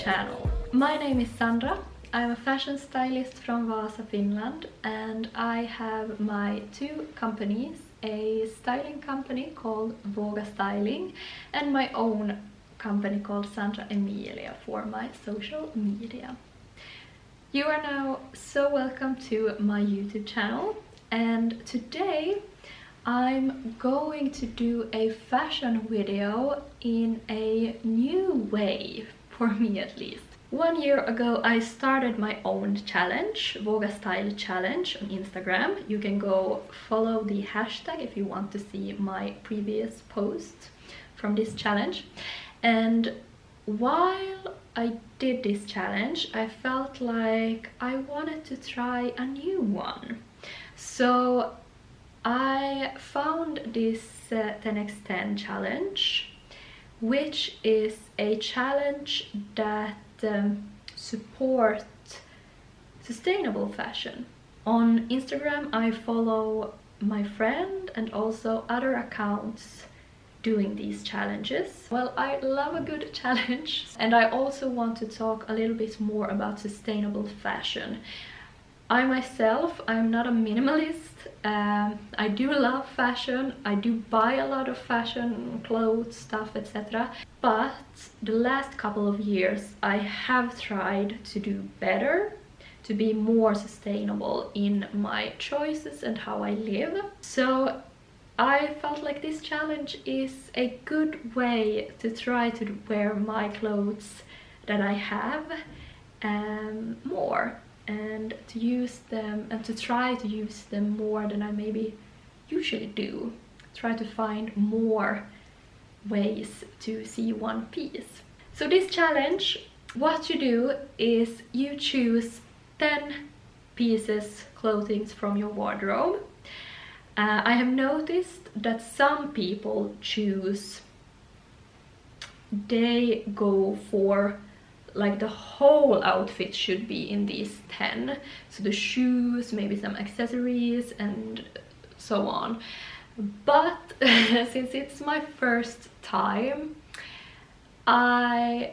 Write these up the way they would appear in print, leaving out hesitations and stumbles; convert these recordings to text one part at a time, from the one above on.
channel. My name is Sandra. I'm a fashion stylist from Vasa, Finland, and I have my two companies, a styling company called Voga Styling and my own company called SandraEmilia for my social media. You are now so welcome to my YouTube channel, and today I'm going to do a fashion video in a new way, for me at least. 1 year ago I started my own challenge, Voga Style Challenge, on Instagram. You can go follow the hashtag if you want to see my previous posts from this challenge. And while I did this challenge, I felt like I wanted to try a new one. So I found this 10x10 challenge, which is a challenge that supports sustainable fashion. On Instagram I follow my friend and also other accounts doing these challenges. Well, I love a good challenge, and I also want to talk a little bit more about sustainable fashion. I myself, I'm not a minimalist. I do love fashion. I do buy a lot of fashion, clothes, stuff, etc. But the last couple of years I have tried to do better, to be more sustainable in my choices and how I live. So I felt like this challenge is a good way to try to wear my clothes that I have more, and to use them and to try to use them more than I maybe usually do. Try to find more ways to see one piece. So this challenge, what you do is you choose 10 pieces clothing from your wardrobe. I have noticed that some people they go for like the whole outfit should be in these 10. So the shoes, maybe some accessories and so on. But since it's my first time, I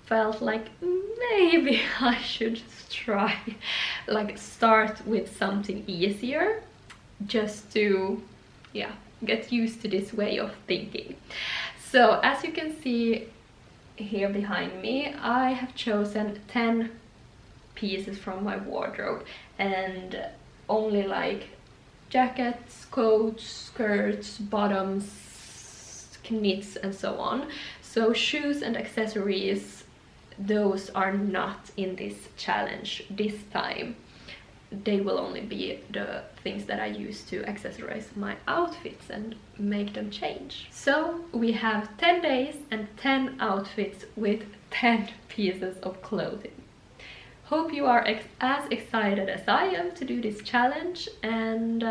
felt like maybe I should try start with something easier, just to get used to this way of thinking. So as you can see here behind me, I have chosen 10 pieces from my wardrobe, and only like jackets, coats, skirts, bottoms, knits and so on. So shoes and accessories, those are not in this challenge this time. They will only be the things that I use to accessorize my outfits and make them change. So we have 10 days and 10 outfits with 10 pieces of clothing. Hope you are as excited as I am to do this challenge, and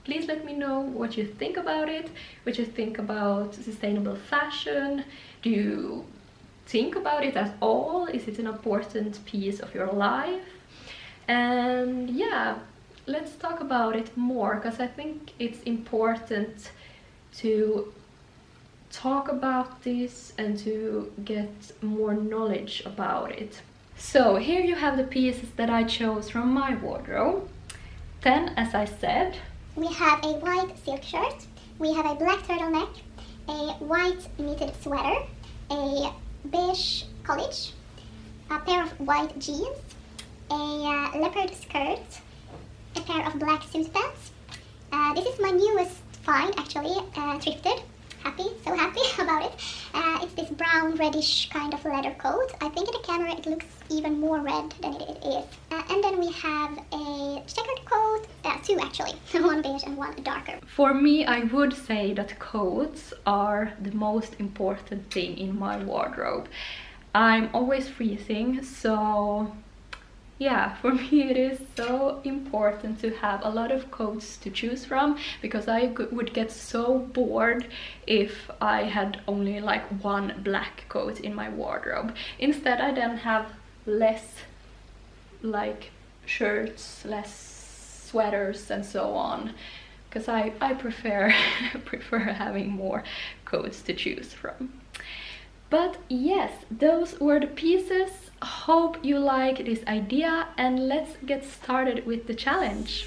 please let me know what you think about it, what you think about sustainable fashion. Do you think about it at all? Is it an important piece of your life? And yeah, let's talk about it more, because I think it's important to talk about this and to get more knowledge about it. So here you have the pieces that I chose from my wardrobe. 10, as I said. We have a white silk shirt, we have a black turtleneck, a white knitted sweater, a beige college, a pair of white jeans, a leopard skirt, a pair of black suit pants. This is my newest find, actually, thrifted. So happy about it. It's this brown reddish kind of leather coat. I think in the camera it looks even more red than it is. And then we have a checkered coat, two actually, one beige and one darker. For me, I would say that coats are the most important thing in my wardrobe. I'm always freezing, so yeah, for me it is so important to have a lot of coats to choose from, because I would get so bored if I had only like one black coat in my wardrobe. Instead, I then have less like shirts, less sweaters and so on, because I prefer having more coats to choose from. But yes, those were the pieces. Hope you like this idea, and let's get started with the challenge.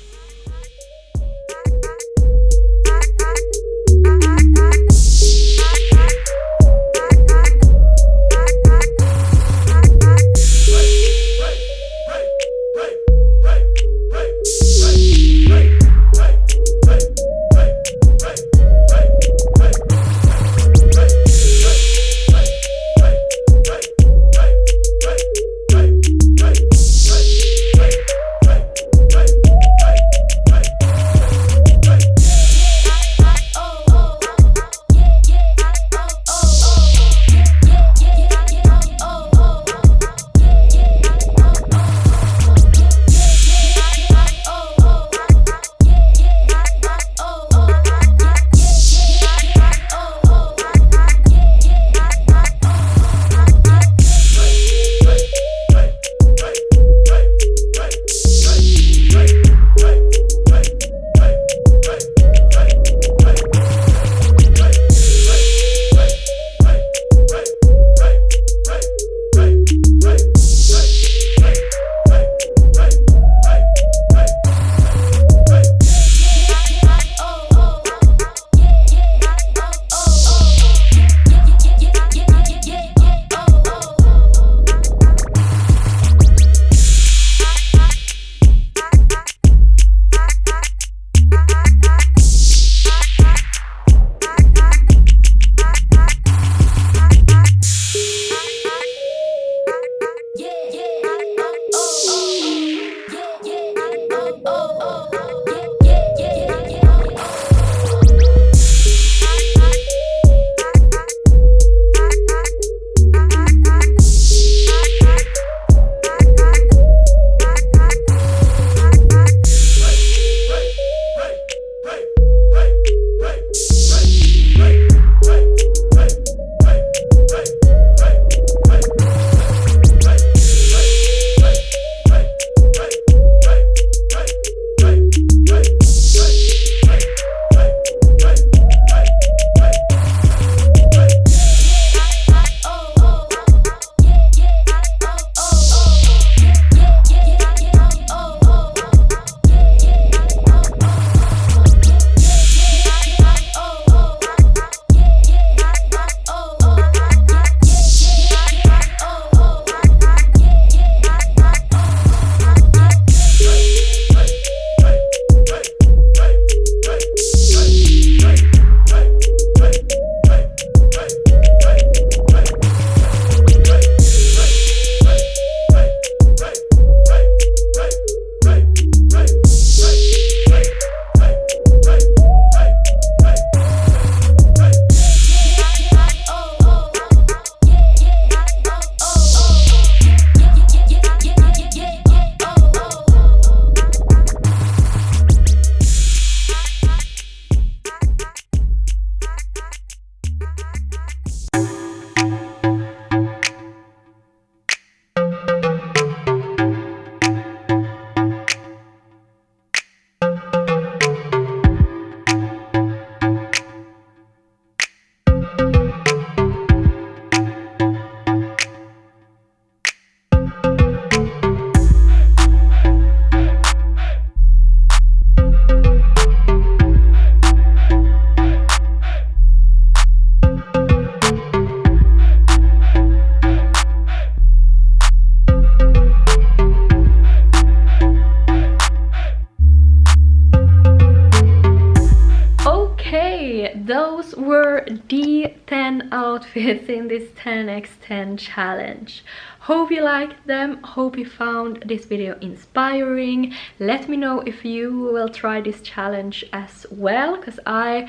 Those were the 10 outfits in this 10x10 challenge. Hope you liked them, hope you found this video inspiring. Let me know if you will try this challenge as well, because I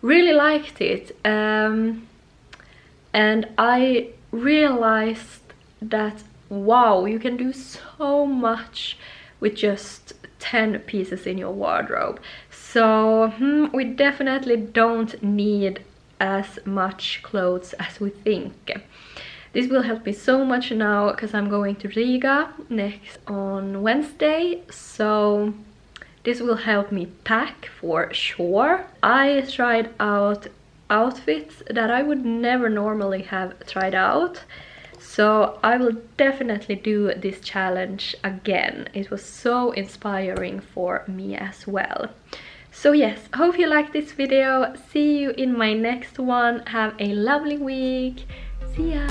really liked it. And I realized that, wow, you can do so much with just 10 pieces in your wardrobe. So we definitely don't need as much clothes as we think. This will help me so much now because I'm going to Riga next on Wednesday, so this will help me pack for sure. I tried out outfits that I would never normally have tried out. So I will definitely do this challenge again. It was so inspiring for me as well. So yes, hope you liked this video. See you in my next one. Have a lovely week. See ya!